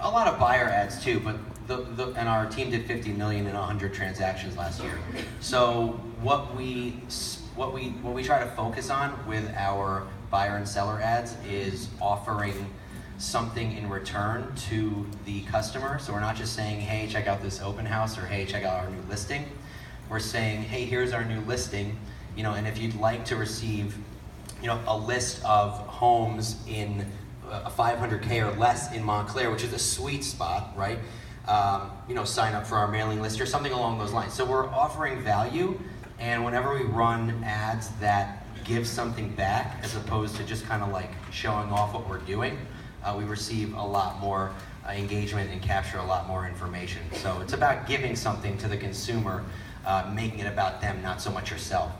a lot of buyer ads too, but and our team did 50 million in 100 transactions last year. So what we try to focus on with our buyer and seller ads is offering something in return to the customer. So we're not just saying, hey, check out this open house, or hey, check out our new listing. We're saying, hey, here's our new listing, and if you'd like to receive, a list of homes in a 500K or less in Montclair, which is a sweet spot, right? Sign up for our mailing list or something along those lines. So we're offering value, and whenever we run ads that give something back, as opposed to just kind of like showing off what we're doing, we receive a lot more engagement and capture a lot more information. So it's about giving something to the consumer, making it about them, not so much yourself.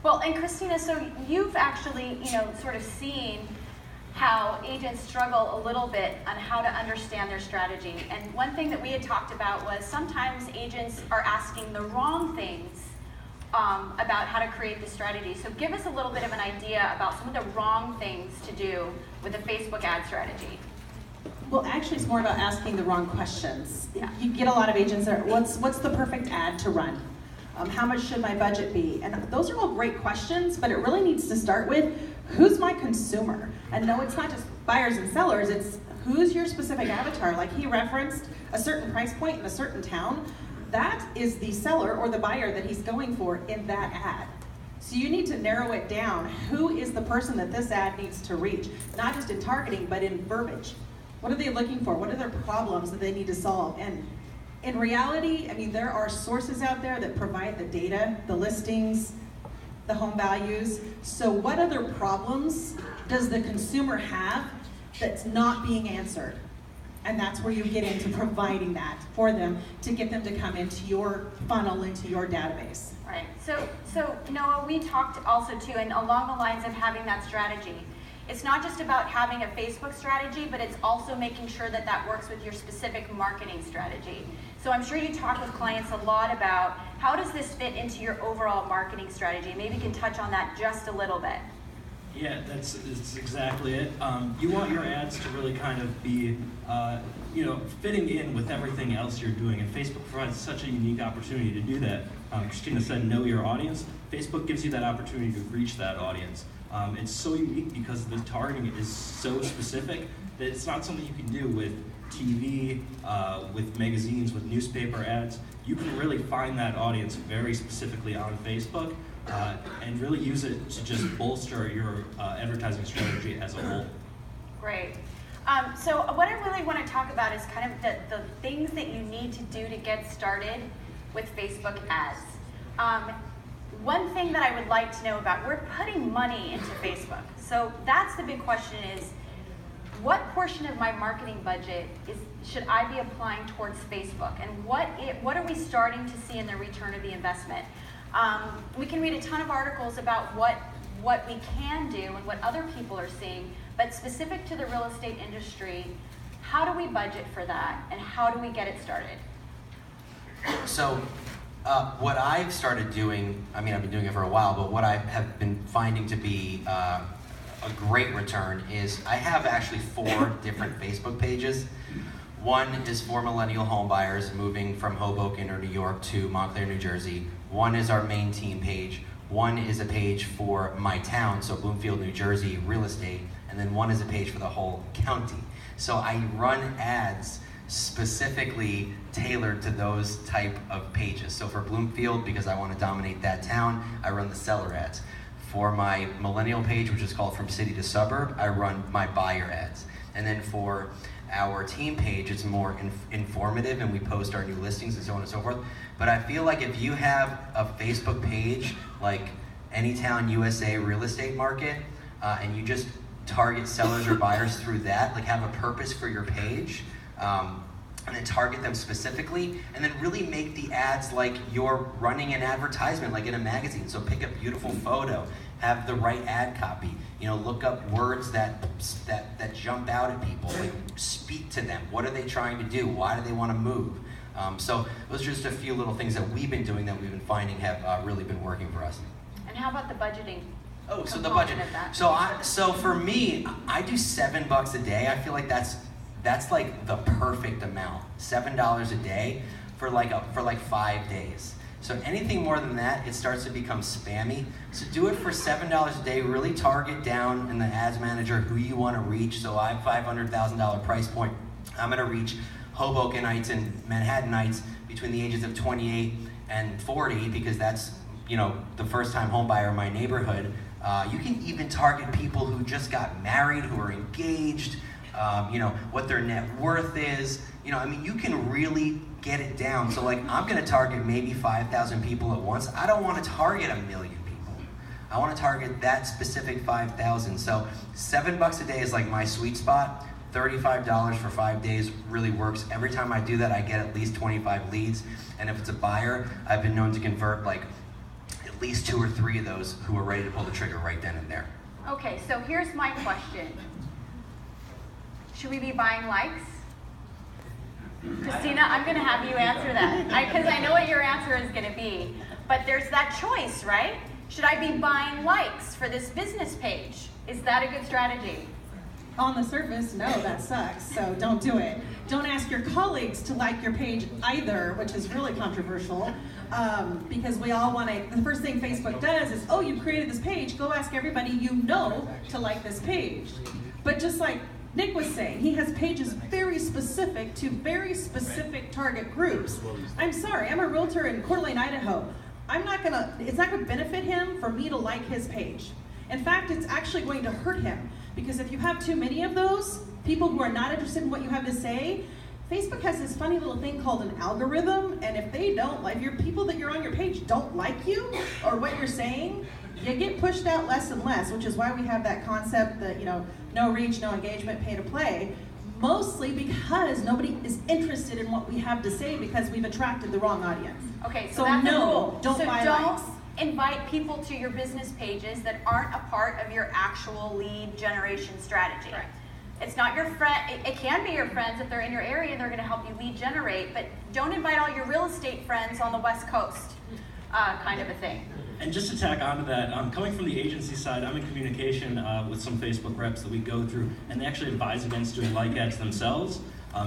Well, and Christina, so you've actually, sort of seen how agents struggle a little bit on how to understand their strategy. And one thing that we had talked about was sometimes agents are asking the wrong things about how to create the strategy. So give us a little bit of an idea about some of the wrong things to do with a Facebook ad strategy. Well, actually, it's more about asking the wrong questions. Yeah. You get a lot of agents that are, what's the perfect ad to run? How much should my budget be? And those are all great questions, but it really needs to start with, who's my consumer? And no, it's not just buyers and sellers, it's who's your specific avatar. Like he referenced a certain price point in a certain town. That is the seller or the buyer that he's going for in that ad. So you need to narrow it down. Who is the person that this ad needs to reach? Not just in targeting, but in verbiage. What are they looking for? What are their problems that they need to solve? And in reality, there are sources out there that provide the data, the listings, the home values. So what other problems does the consumer have that's not being answered? And that's where you get into providing that for them to get them to come into your funnel, into your database. Right. So Noah, we talked also too, and along the lines of having that strategy. It's not just about having a Facebook strategy, but it's also making sure that that works with your specific marketing strategy. So I'm sure you talk with clients a lot about how does this fit into your overall marketing strategy? Maybe you can touch on that just a little bit. Yeah, that's exactly it. You want your ads to really kind of be, fitting in with everything else you're doing, and Facebook provides such a unique opportunity to do that. Christina said, know your audience. Facebook gives you that opportunity to reach that audience. It's so unique because the targeting is so specific that it's not something you can do with TV, with magazines, with newspaper ads. You can really find that audience very specifically on Facebook and really use it to just bolster your advertising strategy as a whole. Great. So what I really want to talk about is kind of the things that you need to do to get started with Facebook ads. One thing that I would like to know about, we're putting money into Facebook. So that's the big question is, what portion of my marketing budget should I be applying towards Facebook? And what are we starting to see in the return of the investment? We can read a ton of articles about what we can do and what other people are seeing, but specific to the real estate industry, how do we budget for that and how do we get it started? So what I've started doing, I've been doing it for a while, but what I have been finding to be a great return is I have actually 4 different Facebook pages. One is for millennial home buyers moving from Hoboken or New York to Montclair, New Jersey. One is our main team page. One is a page for my town, so Bloomfield, New Jersey, real estate. And then one is a page for the whole county. So I run ads specifically tailored to those type of pages. So for Bloomfield, because I want to dominate that town, I run the seller ads. For my millennial page, which is called From City to Suburb, I run my buyer ads. And then for our team page, it's more informative and we post our new listings and so on and so forth. But I feel like if you have a Facebook page like Anytown USA Real Estate Market, and you just target sellers or buyers through that, like have a purpose for your page, and then target them specifically, and then really make the ads like you're running an advertisement, like in a magazine. So pick a beautiful photo, have the right ad copy, look up words that jump out at people, like speak to them. What are they trying to do? Why do they want to move? So those are just a few little things that we've been doing that we've been finding have really been working for us. And how about the budgeting? So the budget. So for me, I do $7 a day. I feel like that's That's like the perfect amount. $7 a day for like 5 days. So anything more than that, it starts to become spammy. So do it for $7 a day. Really target down in the ads manager who you want to reach. So I have $500,000 price point. I'm going to reach Hobokenites and Manhattanites between the ages of 28 and 40 because that's, you know, the first time home buyer in my neighborhood. You can even target people who just got married, who are engaged, you know, what their net worth is. You know, I mean, you can really get it down. So like, I'm gonna target maybe 5,000 people at once. I don't wanna target 1 million people. I wanna target that specific 5,000. So $7 a day is like my sweet spot. $35 for 5 days really works. Every time I do that, I get at least 25 leads. And if it's a buyer, I've been known to convert like at least 2 or 3 of those who are ready to pull the trigger right then and there. Okay, so here's my question. Should we be buying likes? Christina, I'm going to have you answer that because I know what your answer is going to be. But there's that choice, right? Should I be buying likes for this business page? Is that a good strategy? On the surface, no, that sucks, so don't do it. Don't ask your colleagues to like your page either, which is really controversial, because we all want to, the first thing Facebook does is, oh, you created this page, go ask everybody you know to like this page. But just like Nick was saying, he has pages very specific to very specific target groups. I'm sorry, I'm a realtor in Coeur d'Alene, Idaho. It's not gonna benefit him for me to like his page. In fact, it's actually going to hurt him, because if you have too many of those, people who are not interested in what you have to say, Facebook has this funny little thing called an algorithm, and if they don't, like your people that you're on your page don't like you or what you're saying, you get pushed out less and less, which is why we have that concept that, you know, no reach, no engagement, pay to play, mostly because nobody is interested in what we have to say because we've attracted the wrong audience. Okay, so So that's a no, rule. don't so buy don't likes. invite people to your business pages that aren't a part of your actual lead generation strategy. Correct. It's not your friend. It can be your friends if they're in your area and they're going to help you lead generate, but don't invite all your real estate friends on the West Coast, kind of a thing. And just to tack onto that, coming from the agency side, I'm in communication with some Facebook reps that we go through, and they actually advise against doing like ads themselves,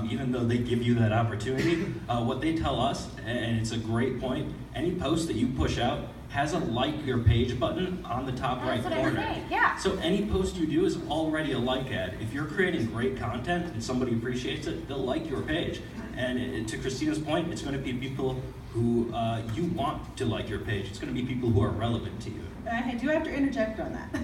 even though they give you that opportunity. What they tell us, and it's a great point, any post that you push out has a like your page button on the top right That's what I was corner. saying, yeah. So any post you do is already a like ad. If you're creating great content and somebody appreciates it, they'll like your page. And to Christina's point, it's going to be people who you want to like your page. It's going to be people who are relevant to you. I do have to interject on that.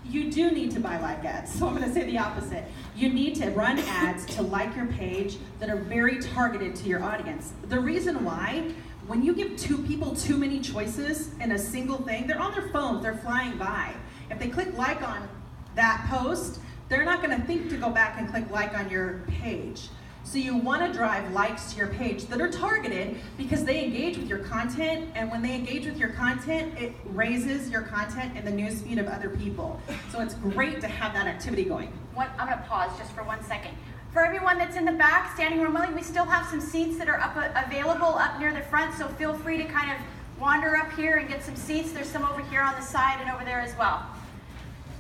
You do need to buy like ads, so I'm going to say the opposite. You need to run ads to like your page that are very targeted to your audience. The reason why, when you give two people too many choices in a single thing, they're on their phones, they're flying by. If they click like on that post, they're not going to think to go back and click like on your page. So you want to drive likes to your page that are targeted because they engage with your content, and when they engage with your content, it raises your content in the newsfeed of other people. So it's great to have that activity going. I'm going to pause just for 1 second. For everyone that's in the back, standing room only, we still have some seats that are available up near the front, so feel free to kind of wander up here and get some seats. There's some over here on the side and over there as well.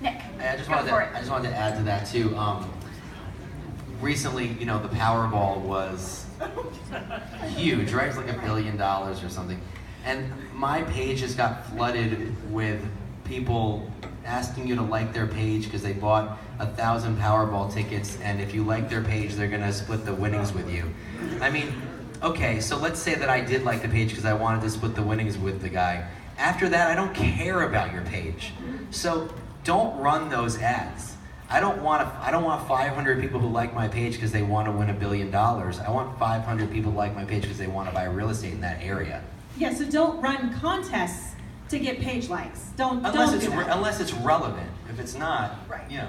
Nick, I just go for it. wanted to add to that too. Recently, you know, the Powerball was huge, right? It's like $1 billion or something. And my page just got flooded with people asking you to like their page because they bought 1,000 Powerball tickets, and if you like their page, they're gonna split the winnings with you. I mean, okay, so let's say that I did like the page because I wanted to split the winnings with the guy. After that, I don't care about your page. So don't run those ads. I don't want 500 people who like my page because they want to win $1 billion. I want 500 people who like my page because they want to buy real estate in that area. Yeah, so don't run contests to get page likes. Unless it's relevant. If it's not, Right. you know.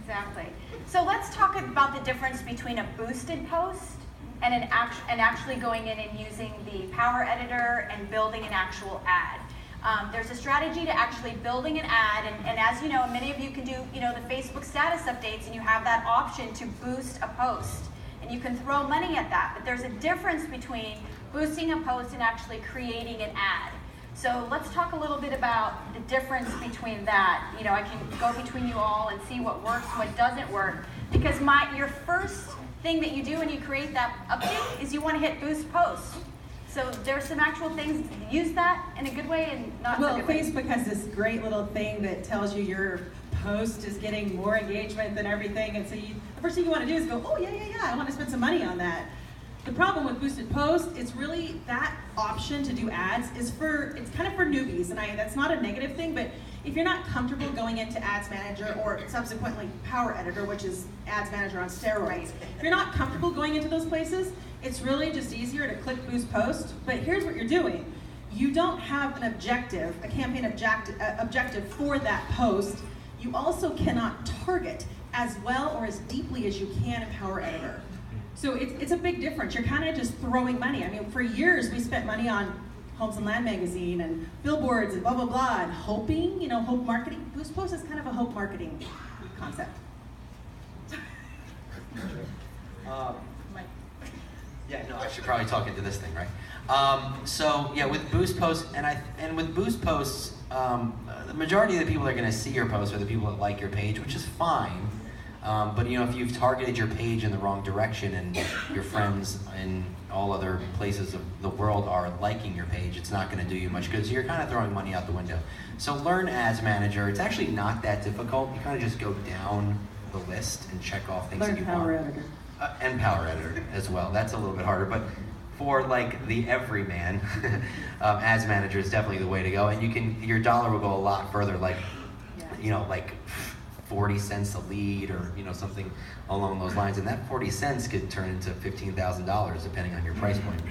Exactly. So let's talk about the difference between a boosted post and actually going in and using the Power Editor and building an actual ad. There's a strategy to actually building an ad, and as you know, many of you can do, you know, the Facebook status updates, and you have that option to boost a post, and you can throw money at that. But there's a difference between boosting a post and actually creating an ad. So let's talk a little bit about the difference between that. You know, I can go between you all and see what works, what doesn't work. Because your first thing that you do when you create that update is you want to hit boost post. So there's some actual things, use that in a good way and not so Well, good way. Facebook has this great little thing that tells you your post is getting more engagement than everything, and so the first thing you want to do is go, oh yeah, I want to spend some money on that. The problem with boosted posts, it's really that option to do ads it's kind of for newbies, and that's not a negative thing, but if you're not comfortable going into Ads Manager or subsequently Power Editor, which is Ads Manager on steroids, if you're not comfortable going into those places, it's really just easier to click Boost Post. But here's what you're doing. You don't have an objective, a campaign objective for that post. You also cannot target as well or as deeply as you can in Power Editor. So it's a big difference. You're kind of just throwing money. I mean, for years we spent money on Homes and Land magazine and billboards and blah, blah, blah, and hoping, hope marketing. Boost Post is kind of a hope marketing concept. Yeah, no, I should probably talk into this thing, right? So yeah, with Boost Posts, and with Boost Posts, the majority of the people that are going to see your posts are the people that like your page, which is fine. But if you've targeted your page in the wrong direction and your friends in all other places of the world are liking your page, it's not going to do you much good. So you're kind of throwing money out the window. So learn Ads Manager. It's actually not that difficult. You kind of just go down the list and check off things that you want. Learn Power Editor. And Power Editor as well. That's a little bit harder, but for like the everyman, Ads Manager is definitely the way to go. And your dollar will go a lot further. Like, like 40 cents a lead, or something along those lines. And that 40 cents could turn into $15,000 depending on your price point.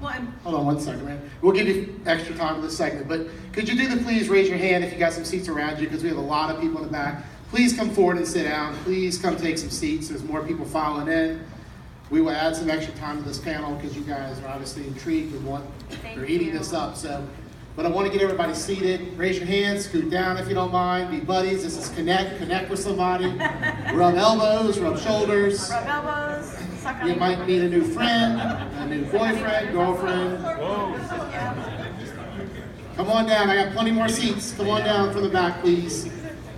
Well, Hold on one second, man. We'll give you extra time for this segment, but could you please raise your hand if you got some seats around you, because we have a lot of people in the back. Please come forward and sit down. Please come take some seats. There's more people filing in. We will add some extra time to this panel because you guys are obviously intrigued with what they're eating this up. But I want to get everybody seated. Raise your hands, scoot down if you don't mind. Be buddies. This is connect with somebody. Rub elbows, rub shoulders. Rub elbows, suck on You might meet a new friend, a new boyfriend, girlfriend. Come on down. I got plenty more seats. Come on down from the back, please.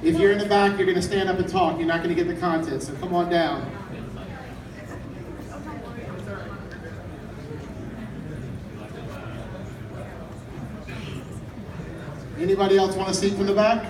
If you're in the back, you're going to stand up and talk. You're not going to get the content, so come on down. Anybody else want a seat from the back?